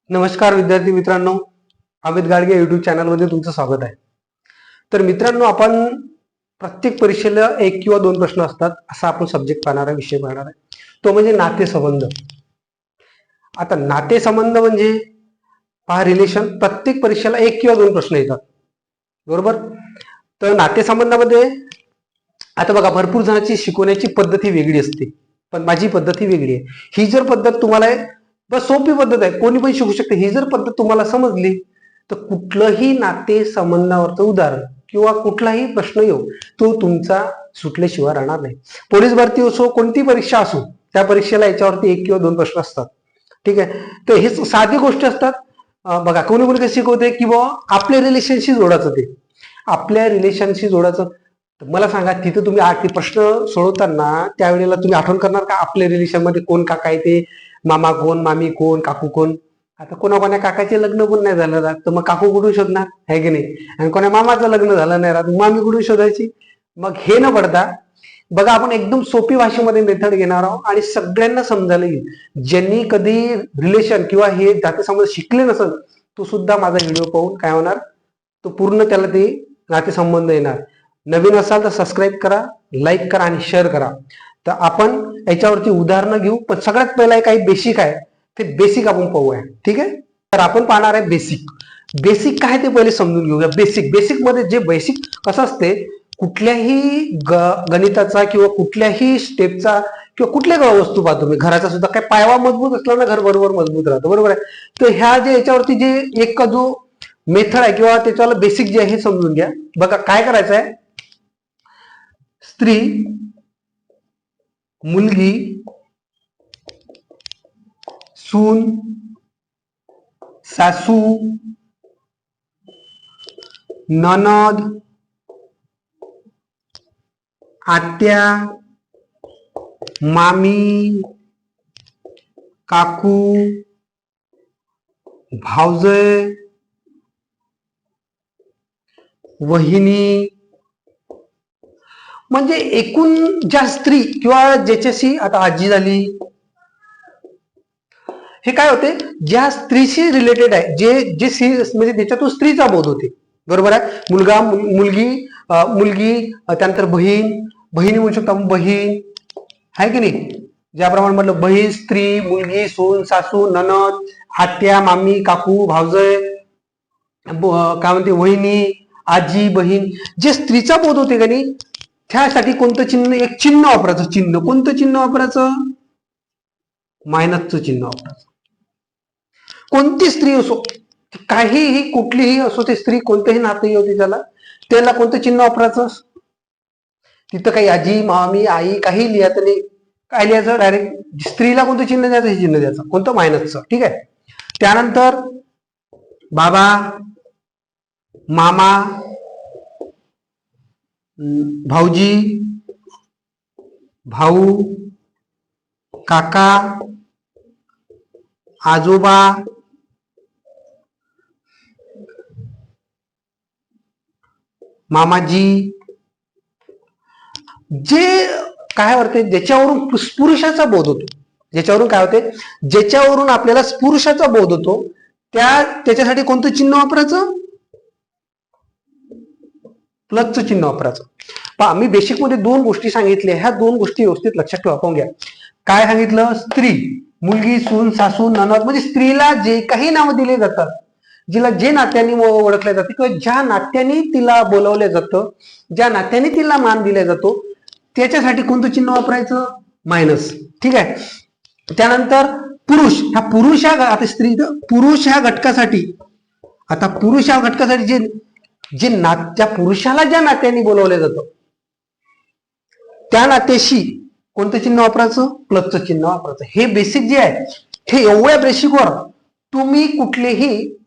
नमस्कार विद्यार्थी मित्रांनो, अमित गाडगे युट्यूब चॅनलमध्ये तुमचं स्वागत आहे. तर मित्रांनो, आपण प्रत्येक परीक्षेला एक किंवा दोन प्रश्न असतात असा आपण सब्जेक्ट पाहणार आहे, विषय पाहणार आहे. तो म्हणजे नातेसंबंध. आता नातेसंबंध म्हणजे पहा, रिलेशन. प्रत्येक परीक्षेला एक किंवा दोन प्रश्न येतात, बरोबर. तर नातेसंबंधामध्ये आता बघा, भरपूर जणांची शिकवण्याची पद्धत ही वेगळी असते, पण माझी पद्धत ही वेगळी आहे. ही जर पद्धत तुम्हाला बस सोपी पद्धत आहे, कोणी पण शिकू शकते. ही जर पद्धत तुम्हाला समजली तर कुठलंही नाते संबंधावरचं उदाहरण किंवा कुठलाही प्रश्न येऊ तो तुमचा सुटल्याशिवाय राहणार नाही. पोलीस भरती असो, कोणती परीक्षा असो, त्या परीक्षेला याच्यावरती एक किंवा दोन प्रश्न असतात. ठीक आहे. तर हे साधी गोष्टी असतात. बघा, कोणी कोणी कसं शिकवते की बाबा आपल्या रिलेशनशी जोडायचं, ते आपल्या रिलेशनशी जोडायचं. मला सांगा, तिथे तुम्ही प्रश्न सोडवताना त्यावेळेला तुम्ही आठवण करणार का आपल्या रिलेशन मध्ये कोण काका आहे, ते मामा कोण, मामी कोण, काकू कोण? आता कोणा काकाचे लग्न पण नाही झालं राहत, तर मग काकू कुठून शोधणार, आहे की नाही? आणि कोणा मामाचं लग्न झालं नाही राहत, मामी कुठून शोधायची? मग हे न पडता बघा, आपण एकदम सोपी भाषेमध्ये मेथड घेणार आहोत आणि सगळ्यांना समजायला येईल. ज्यांनी कधी रिलेशन किंवा हे नातेसंबंध शिकले नसेल, तो सुद्धा माझा व्हिडिओ पाहून काय होणार, तो पूर्ण त्याला ते नातेसंबंध येणार. नवीन असाल तर सबस्क्राईब करा, लाईक करा आणि शेअर करा. तर आपण याच्यावरती उदाहरणं घेऊ, पण सगळ्यात पहिला काही बेसिक आहे, ते बेसिक आपण पाहूया. ठीक आहे. तर आपण पाहणार आहे बेसिक. बेसिक काय ते पहिले समजून घेऊया. बेसिक मध्ये जे बेसिक कसं असते, कुठल्याही गणिताचा किंवा कुठल्याही स्टेपचा किंवा कुठल्या वस्तू पाहतो मी, घराचा सुद्धा काय पायवा मजबूत असला ना, घर बरोबर मजबूत राहतं, बरोबर आहे. तर ह्या जे याच्यावरती जे एक जो मेथड आहे किंवा त्याच्याला बेसिक जे आहे हे समजून घ्या. बघा काय करायचं आहे. स्त्री, मुलगी, सून, सासू, ननद, आत्या, मामी, काकू, भावजय, वहिनी, म्हणजे एकूण ज्या स्त्री किंवा ज्याच्याशी आता आजी झाली, हे काय होते, ज्या स्त्रीशी रिलेटेड आहे, जे म्हणजे त्याच्यातून स्त्रीचा बोध होते, बरोबर आहे. मुलगा, मुलगी, मुलगी, त्यानंतर बहिणी म्हणू शकतो आपण, बहीण, आहे की नाही. ज्याप्रमाणे म्हटलं, बहीण, स्त्री, मुलगी, सून, सासू, ननद, आत्या, मामी, काकू, भावजय, काय म्हणते, वहिनी, आजी, बहीण, जे स्त्रीचा बोध होते का नाही, त्यासाठी कोणतं चिन्ह, एक चिन्ह वापरायचं. चिन्ह कोणतं चिन्ह वापरायचं? मायनसचं चिन्ह वापरायचं. कोणती स्त्री असो, काहीही कुठलीही असो, ती स्त्री कोणतेही नातेही होती, त्याला कोणतं चिन्ह वापरायचं? तिथं काही आजी, मामी, आई काही लिहायचं नाही. काय लिहायचं? डायरेक्ट स्त्रीला कोणतं चिन्ह द्यायचं? हे चिन्ह द्यायचं. कोणतं? मायनसचं. ठीक आहे. त्यानंतर बाबा, मामा, भाऊजी, भाऊ, काका, आजोबा, मामाजी, जे काय होते, ज्याच्यावरून पुरुषाचा बोध होतो, ज्याच्यावरून काय होते, ज्याच्यावरून आपल्याला पुरुषाचा बोध होतो, त्याच्यासाठी कोणतं चिन्ह वापरायचं? प्लसचं चिन्ह वापरायचं. पहा, मी बेसिक मध्ये दोन गोष्टी सांगितल्या, ह्या दोन गोष्टी व्यवस्थित लक्षात ठेवा. पाहून घ्या. काय सांगितलं? स्त्री, मुलगी, सून, सासू, ननद, म्हणजे स्त्रीला जे काही नावं दिले जातात, जिला जे नात्यांनी ओळखले जाते किंवा ज्या नात्यांनी तिला बोलवलं जातं, ज्या नात्यांनी तिला मान दिला जातो, त्याच्यासाठी कोणतं चिन्ह वापरायचं? मायनस. ठीक आहे. त्यानंतर पुरुष, आता स्त्री, पुरुष ह्या घटकासाठी, त्या पुरुषाला ज्या नात्यांनी बोलवलं जातं, त्या नात्याशी कोणतं चिन्ह वापरायचं? प्लसचं चिन्ह वापरायचं. हे बेसिक जे आहे, हे एवढ्या बेसिकवर तुम्ही कुठलेही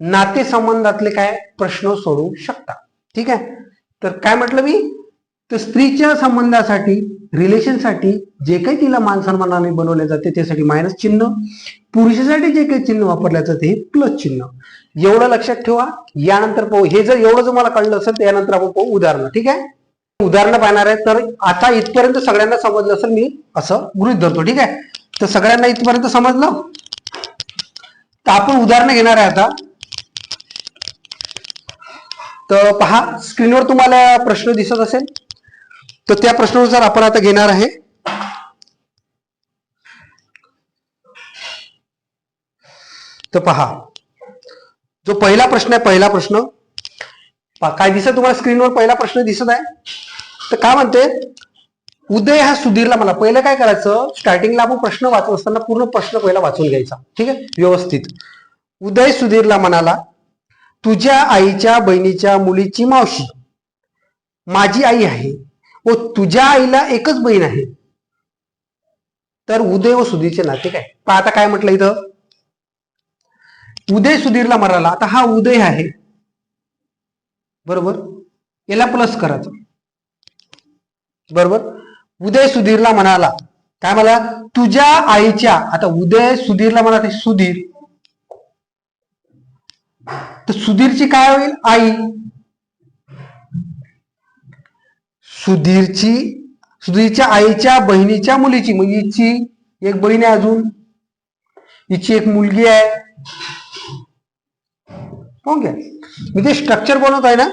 नातेसंबंधातले काय प्रश्न सोडवू शकता. ठीक आहे. तर काय म्हटलं मी, तर स्त्रीच्या संबंधासाठी, रिलेशनसाठी जे काही तिला मान सन्मानाने बनवले जाते त्यासाठी मायनस चिन्ह, पुरुषासाठी जे काही चिन्ह वापरलं जातं ते प्लस चिन्ह. एवढं लक्षात ठेवा. यानंतर पाहू, हे जर एवढं मला कळलं असेल तर यानंतर आपण पाहू उदाहरणं. ठीक आहे. उदाहरणं पाहणार आहे. तर आता इथपर्यंत सगळ्यांना समजलं असेल, मी असं गृहीत धरतो. ठीक आहे. तर सगळ्यांना इथपर्यंत समजलं. तर आपण उदाहरण घेणार आहे आता. तर पहा, स्क्रीनवर तुम्हाला प्रश्न दिसत असेल, तर त्या प्रश्नानुसार आपण आता घेणार आहे. तर पहा, जो पहिला प्रश्न आहे, पहिला प्रश्न काय दिसत तुम्हाला स्क्रीनवर? पहिला प्रश्न दिसत आहे. तर काय म्हणते, उदय हा सुधीरला म्हणा. पहिलं काय करायचं, स्टार्टिंगला आपण प्रश्न वाचत असताना पूर्ण प्रश्न पहिला वाचून घ्यायचा, ठीक आहे, व्यवस्थित. उदय सुधीरला म्हणाला, तुझ्या आईच्या बहिणीच्या मुलीची मावशी माझी आई आहे व तुझ्या आईला एकच बहीण आहे, तर उदय व सुधीरचे नाते काय? पण आता काय म्हटलं इथं, उदय सुधीरला म्हणाला. आता हा उदय आहे, बरोबर, याला प्लस करायचं, बरोबर. उदय सुधीरला म्हणाला, काय म्हणा, तुझ्या आईच्या. आता उदय सुधीरला म्हणा, सुधीर, तर सुधीरची काय होईल? आई. सुधीरच्या आईच्या बहिणीच्या मुलीची, म्हणजे हिची एक बहीण आहे, अजून हिची एक मुलगी आहे. ओके, मी ते स्ट्रक्चर बनवत आहे ना,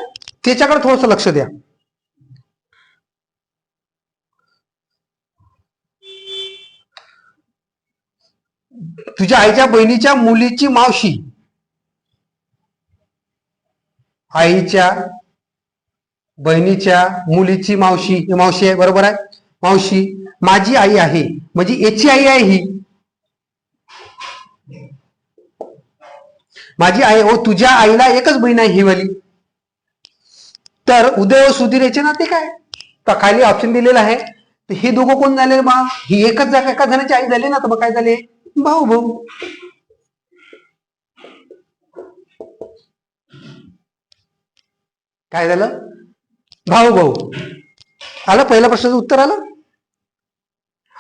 त्याच्याकडे थोडस लक्ष द्या. तुझ्या आईच्या बहिणीच्या मुलीची मावशी, आईच्या बहिणीच्या मुलीची मावशी, मावशी आहे, बरोबर आहे. मावशी माझी आई आहे, म्हणजे याची आई आहे ही, माझी आई. व तुझ्या आईला एकच बहीण आहे, ही वाली. तर उदय व सुधीर याचे नाते काय? तर खाली ऑप्शन दिलेला आहे. तर हे दोघं कोण झाले मग? ही एकाच जणाची आई झाली ना, तर मग काय झाले? भाऊ भाऊ. काय झालं? भाऊ भाऊ. आलं, पहिल्या प्रश्नाचं उत्तर आलं.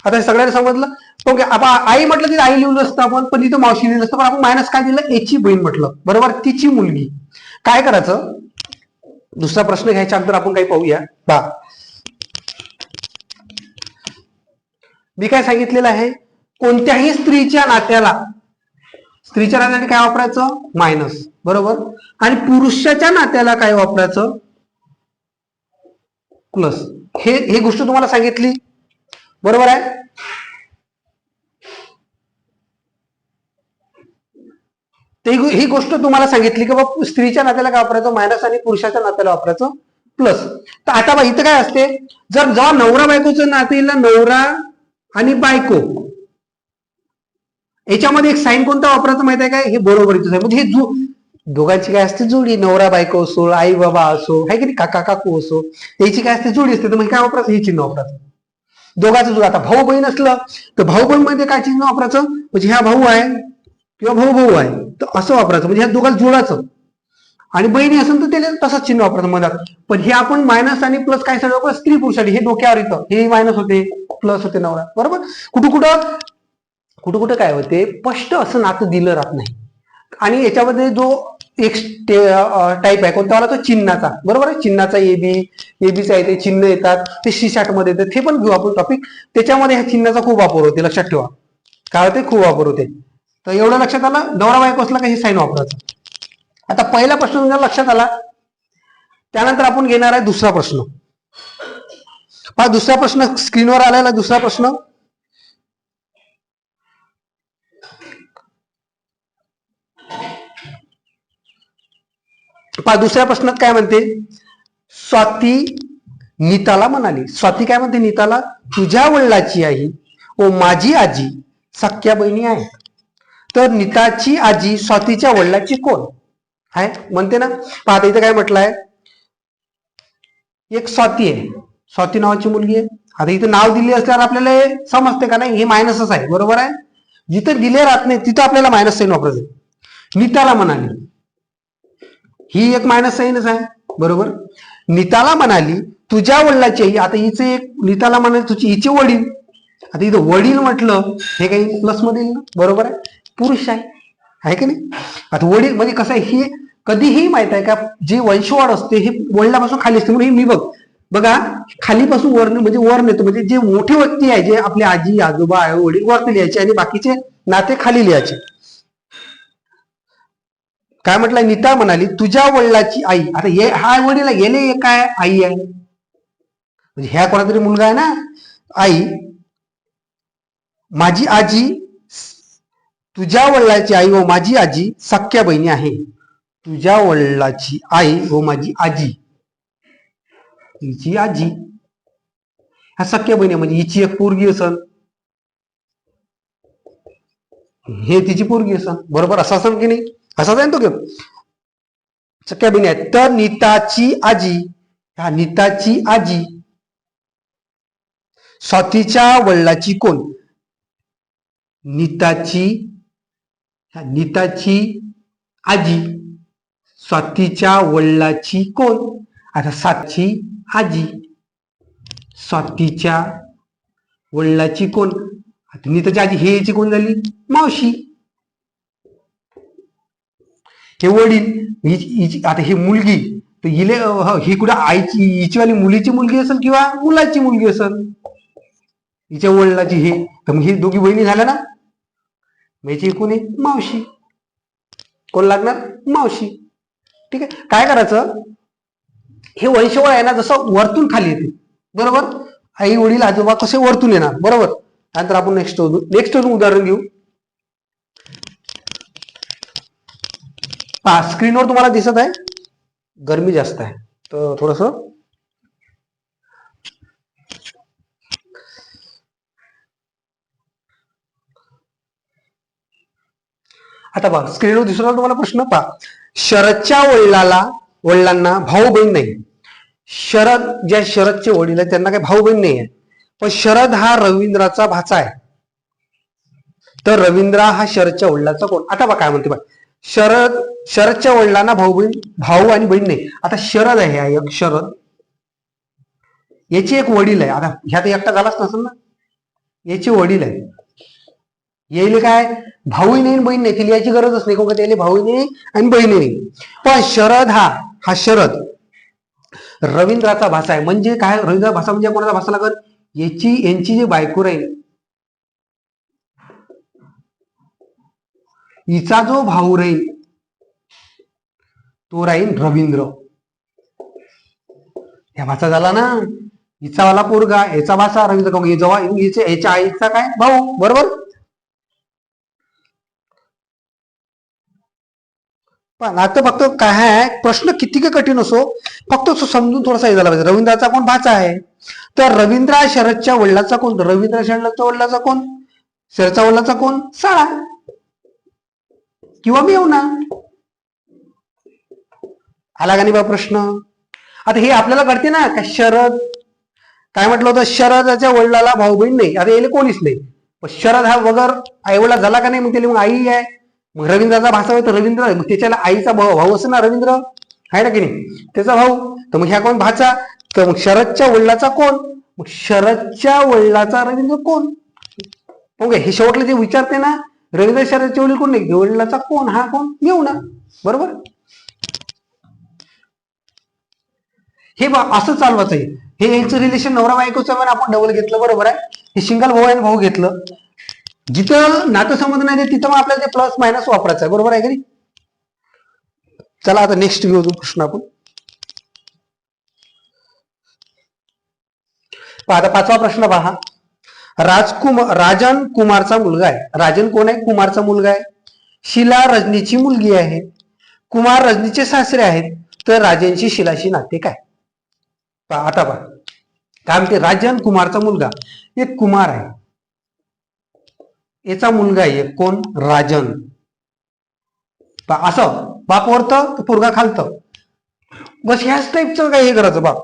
आता हे सगळ्यांना समजलं. ओके, आपण आई म्हटलं की आई लिहिलं असतं आपण, पण इथं मावशी लिहिलं असतं, पण आपण मायनस काय दिलं? याची बहीण म्हटलं, बरोबर, तिची मुलगी. काय करायचं, दुसरा प्रश्न घ्यायच्या अगोदर आपण काही पाहूया. मी काय सांगितलेलं आहे, कोणत्याही स्त्रीच्या नात्याला काय वापरायचं? मायनस, बरोबर. आणि पुरुषाच्या नात्याला काय वापरायचं? प्लस. हे गोष्ट तुम्हाला सांगितली, बरोबर आहे. ही गोष्ट तुम्हाला सांगितली की बाबा स्त्रीच्या नात्याला काय वापरायचं? मायनस, आणि पुरुषाच्या नात्याला वापरायचं प्लस. तर आता बा इथं काय असते, जर जेव्हा नवरा बायकोचं नाते येईल ना, नवरा आणि बायको, याच्यामध्ये एक साईन कोणता वापरायचं माहिती आहे काय? हे बरोबरीच आहे. म्हणजे हे दोघांची काय असते? जोडी. नवरा बायको असो, आई बाबा असो, आहे की नाही, काका काकू असो, याची काय असते? जोडी असते. तर मग काय वापरायचं? हे चिन्ह वापरायचं. दोघांचं जोड. आता भाऊ बहीण असलं तर भाऊ बहीण मध्ये काय चिन्ह वापरायचं? म्हणजे ह्या भाऊ आहे किंवा भाऊ भाऊ आहे, तर असं वापरायचं, म्हणजे ह्या दोघांना जोडायचं. आणि बहिणी असेल तर त्याला तसंच चिन्ह वापरायचं मधात. पण हे आपण मायनस आणि प्लस काय सगळं स्त्री पुरुषासाठी, हे डोक्यावर येतं, हे मायनस होते, प्लस होते नवरा, बरोबर. कुठं काय होते, स्पष्ट असं नातं दिलं राहत नाही. आणि याच्यामध्ये जो एक टाईप आहे कोणता वाला, तो चिन्हाचा, बरोबर आहे. चिन्हाचा एबीचा येते, चिन्ह येतात, ते C60 मध्ये येतात, ते पण घेऊ आपण टॉपिक. त्याच्यामध्ये ह्या चिन्हाचा खूप वापर होते, लक्षात ठेवा. काय होते? खूप वापर होते. तर एवढं लक्षात आलं. नवरा बायको असला का हे साईन वापरायचं. आता पहिला प्रश्न जर लक्षात आला, त्यानंतर आपण घेणार आहे दुसरा प्रश्न. पहा, दुसरा प्रश्न स्क्रीनवर आलेला. दुसरा प्रश्न, पहा दुसऱ्या प्रश्नात काय म्हणते, स्वाती नीताला म्हणाली. स्वाती काय म्हणते नीताला, तुझ्या वडिलाची आई व माझी आजी सख्या बहिणी आहेत, तर नीताची आजी स्वातीच्या वडिलाची कोण आहे? म्हणते ना. पहा इथं काय म्हटलंय, एक स्वाती आहे, स्वाती नावाची मुलगी आहे. आता इथं नाव दिले असल्यावर आपल्याला समजते का नाही, हे मायनसच आहे, बरोबर आहे. जिथं दिले राहत नाही तिथं आपल्याला मायनस साईन वापरायचं. नीताला म्हणाली, ही एक मायनस साईनच आहे, बरोबर. नीताला म्हणाली तुझ्या वडिलाची आई. आता हिचं एक नीताला म्हणाली तुझी, हिचे वडील. आता इथं वडील म्हटलं, हे काही प्लस मध्ये येईल ना, बरोबर आहे, पुरुष आहे की नाही. आता वडील म्हणजे कसं आहे, ही कधीही माहित आहे का, जे वंशवाढ असते हे वडिलापासून खाली असते. म्हणजे मी बघा खालीपासून वर, म्हणजे वर नेतो, म्हणजे जे मोठे व्यक्ती आहे, जे आपले आजी आजोबा आहे, वडील वरती लिहायचे, आणि बाकीचे नाते खाली लिहायचे. काय म्हटलं, नीता म्हणाली तुझ्या वडिलाची आई. आता हे हा वडील गेले काय आई आहे, म्हणजे ह्या कोणातरी मुलगा आहे ना. आई, माझी आजी, तुझ्या वडिलाची आई व माझी आजी सख्या बहिणी आहे. तुझ्या वडिलाची आई व माझी आजी, हिची आजी, ह्या सख्या बहिणी म्हणजे हिची एक पोरगी असन, हे तिची पोरगी असन, बरोबर. असा असन की नाही, असाच आहे तो घेऊन सख्या बहिणी आहेत. तर नीताची आजी, ह्या नीताची आजी स्वातीच्या वडिलाची कोण, नीताची आजी स्वातीच्या वडिलाची कोण. आता सातची आजी स्वातीच्या वडिलाची कोण. आता नीताची आजी हे याची कोण झाली, मावशी. हे वडील, आता ही मुलगी, तर हिले ही कुठे आईची, हिची वाली मुलीची मुलगी असेल किंवा मुलाची मुलगी असेल, हिच्या वडिलाची हे, तर मग ही दोघी बहिणी झाल्या ना, याची कोणी मावशी, कोण लागणार, मावशी. ठीक आहे. काय करायचं, हे वंशवळ आहे ना जसं वरतून खाली येते, बरोबर. आई वडील आजोबा कसे वरतून येणार, बरोबर. त्यानंतर आपण नेक्स्ट उदाहरण घेऊ. पहा, स्क्रीनवर तुम्हाला दिसत आहे, गरमी जास्त आहे तर थोडस आता पहा, स्क्रीनवर दिसत तुम्हाला प्रश्न. पहा, शरदच्या वडिलांना भाऊ बहीण नाही. शरदचे वडील आहेत त्यांना काही भाऊ बहीण नाही आहे, पण शरद हा रवींद्राचा भाचा आहे. तर रवींद्र हा शरदच्या वडिलांचा कोण. आता बघा काय म्हणते, बघा शरदच्या वडिलांना भाऊ आणि बहीण नाही. आता शरद आहे, एक शरद, याचे एक वडील आहे. आता ह्यात एकटा झालाच नसेल ना, याचे वडील आहे, येईल काय भाऊही नाही बहीण नाही, तिला याची गरजच नाही, कारण त्याला भाऊ नाही आणि बहिणी नाही. पण शरद हा शरद रवींद्राचा भाषा आहे. म्हणजे काय, रवींद्र भाषा म्हणजे कोणाचा भाषा लागल, यांची जी बायको राहील, हिचा जो भाऊ राहील तो राहील रवींद्र. ह्या भाषा झाला ना, हिचा वाला पोरगा, याचा भाषा रवींद्र, याच्या आईचा काय भाऊ, बरोबर. पण आता फक्त काय आहे, प्रश्न किती का कठीण असो, फक्त समजून थोडासा हे झाला पाहिजे. रवींद्राचा कोण भाचा आहे, तर रवींद्र शरदच्या वडिलाचा कोण, रवींद्र शरदच्या वडिलाचा कोण, शरदच्या वडिलाचा कोण, साळा किंवा मेवना. आला का नाही बा प्रश्न. आता हे आपल्याला कळते ना, का शरद काय म्हटलं होतं, शरदाच्या वडिलाला भाऊ बहीण नाही. आता याला कोणीच नाही, पण शरद हा वगैर आईवडला झाला का नाही, मग त्याला मग आई आहे. मग रवींद्राचा भाषा होता रवींद्र, मग त्याच्याला आईचा भाऊ असं ना रवींद्र, आहे ना की नाही, त्याचा भाऊ. तर मग ह्या कोण भाचा, तर मग शरदच्या वडिलाचा कोण, मग शरदच्या वडिलाचा रवींद्र कोण. मग हे शेवटला जे विचारते ना, रवींद्र शरदच्या वडील कोण नाही, वडिलाचा कोण, हा कोण मेवना, बरोबर. हे असं चालवायचं आहे. हे यांचं रिलेशन नवरा बायकोचं पण आपण डबल घेतलं, बरोबर आहे. हे सिंगल भाऊ आणि भाऊ घेतलं, जिथं नातेसंबंध नाही तिथं मग आपल्याला ते प्लस मायनस वापरायचं आहे, बरोबर आहे की नाही. चला आता नेक्स्ट घेऊ प्रश्न आपण. आता पाचवा प्रश्न पहा. राजन कुमारचा मुलगा आहे. राजन कोण आहे, कुमारचा मुलगा आहे. शिला रजनीची मुलगी आहे. कुमार रजनीचे सासरे आहेत. तर राजनशी शिलाशी नाते काय. आता पहा काय म्हणते, राजन कुमारचा मुलगा, एक कुमार आहे, याचा मुलगा आहे कोण, राजन. असं बाप वरतं पोरगा खालतं, बस ह्याच टाईपचं काय हे करायचं. बाप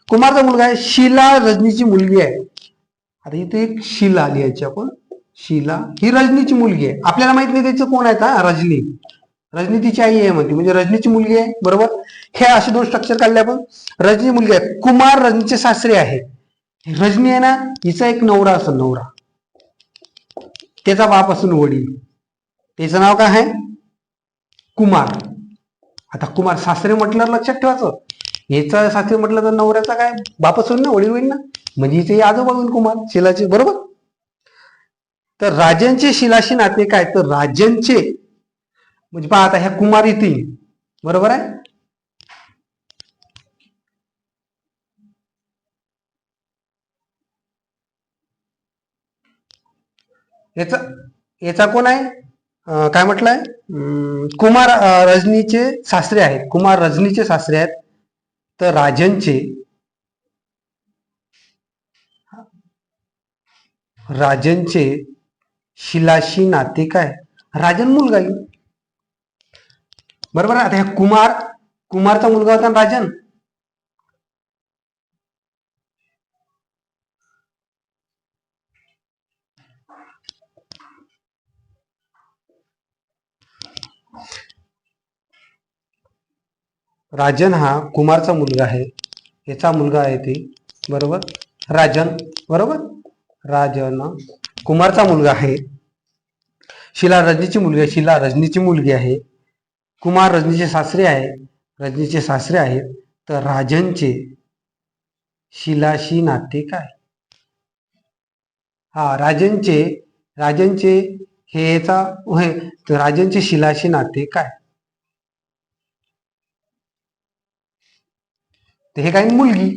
कुमारचा मुलगा आहे, शिला रजनीची मुलगी आहे. आता इथे एक शिला लिहायची आपण, शिला ही रजनीची मुलगी आहे. आपल्याला माहित नाही त्याचं कोण आहे का, रजनी, रजनी तिची आई आहे म्हणते, म्हणजे रजनीची मुलगी आहे, बरोबर. हे असे दोन स्ट्रक्चर काढले आपण. रजनी मुलगी आहे, कुमार रजनीचे सासरे आहे. रजनी आहे ना, हिचा एक नवरा असेल, नवरा, त्याचा बाप असून वडील, त्याचं नाव काय आहे, कुमार. आता कुमार सासरे म्हटल्यावर लक्षात ठेवायचं, याचा सासरे म्हटलं तर नवऱ्याचा काय बाप असून ना, वडील होईल ना, म्हणजे हिचे आजोबा होईल कुमार, शिलाचे, बरोबर. तर राजनचे शिलाशी नाते काय, तर राजनचे म्हणजे पहा आता ह्या कुमार येतील, बरोबर आहे. याचा याचा कोण आहे, काय म्हटलंय, कुमार रजनीचे सासरे आहेत, कुमार रजनीचे सासरे आहेत. तर राजनचे शिलाशी नाते काय, राजन मुलगा आहे, बरोबर आहे. आता ह्या कुमारचा मुलगा होता ना राजन. राजन हा कुमारचा मुलगा आहे, याचा मुलगा आहे ते, बरोबर, राजन, बरोबर. राजन कुमारचा मुलगा आहे. शिला रजनीची मुलगी आहे, शिला रजनीची मुलगी आहे. कुमार रजनीचे सासरे आहे, रजनीचे सासरे आहेत. तर राजनचे शिलाशी नाते काय, हा राजनचे हे याचा होय, तर राजनचे शिलाशी नाते काय, तर हे काय मुलगी,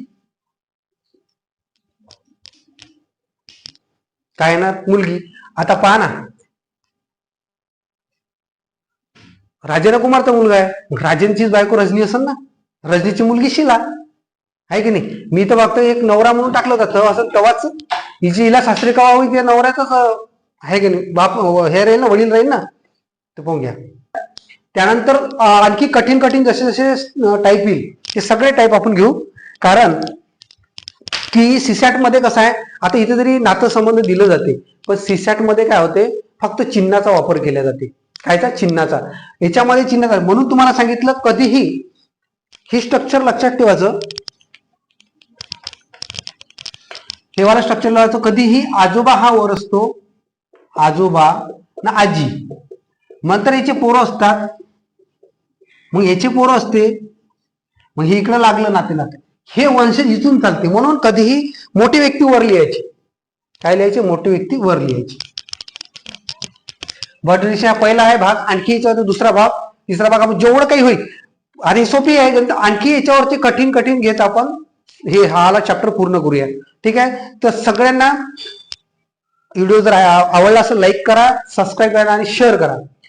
काय ना मुलगी. आता पहा ना, राजेंद्र कुमारचा मुलगा आहे, मग राजेंचीच बायको रजनी असेल ना, रजनीची मुलगी शिला आहे की नाही. मी तर बघतो एक नवरा म्हणून टाकलं होतं असं, तेव्हाच हिची हिला सासरे कवा होईल ते नवऱ्याच आहे की नाही, बाप हे राहील ना, वडील राहील ना, ते पाहून घ्या. त्यानंतर आणखी कठीण कठीण जसे जसे टाईप येईल ते सगळे टाईप आपण घेऊ. कारण की सीसॅट मध्ये कसं आहे, आता इथे जरी नातेसंबंध दिलं जाते, पण सीसॅट मध्ये काय होते, फक्त चिन्हाचा वापर केला जाते. कायचा, चिन्हाचा. याच्यामध्ये चिन्हाचा, म्हणून तुम्हाला सांगितलं कधीही हे स्ट्रक्चर लक्षात ठेवायचं, हे वाला स्ट्रक्चर लावायचं. कधीही आजोबा हा वर असतो, आजोबा ना आजी, नंतर याचे पोरं असतात, मग याचे पोरं असते, मग हे इकडे लागलं नातेला, हे वंशज इथून चालते. म्हणून कधीही मोठी व्यक्ती वर लिहायची, काय लिहायची, मोठी व्यक्ती वर लिहायची. बटरेषा पहिला आहे भाग, आणखी याच्यावर दुसरा भाग, तिसरा भाग, आपण जेवढं काही होईल, आणि सोपी आहे, आणखी याच्यावरती कठीण कठीण घेत आपण हे हा चॅप्टर पूर्ण करूया. ठीक आहे. तर सगळ्यांना व्हिडिओ जर आवडला असेल लाईक करा, सबस्क्राईब करा आणि शेअर करा.